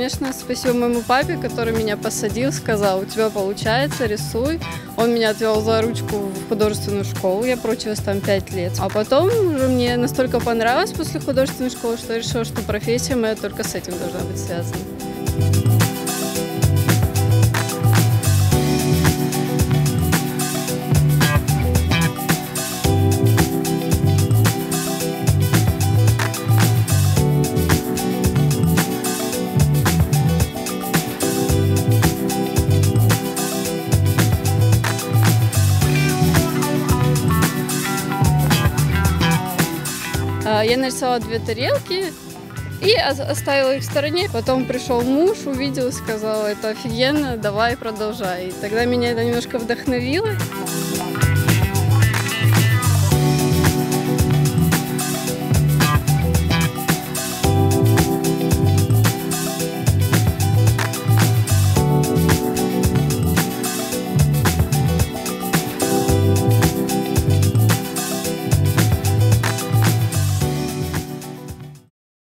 конечно, спасибо моему папе, который меня посадил, сказал: у тебя получается, рисуй. Он меня отвел за ручку в художественную школу, я проучилась там 5 лет. А потом уже мне настолько понравилось после художественной школы, что я решила, что профессия моя только с этим должна быть связана. Я нарисовала 2 тарелки и оставила их в стороне. Потом пришел муж, увидел и сказал: это офигенно, давай продолжай. И тогда меня это немножко вдохновило.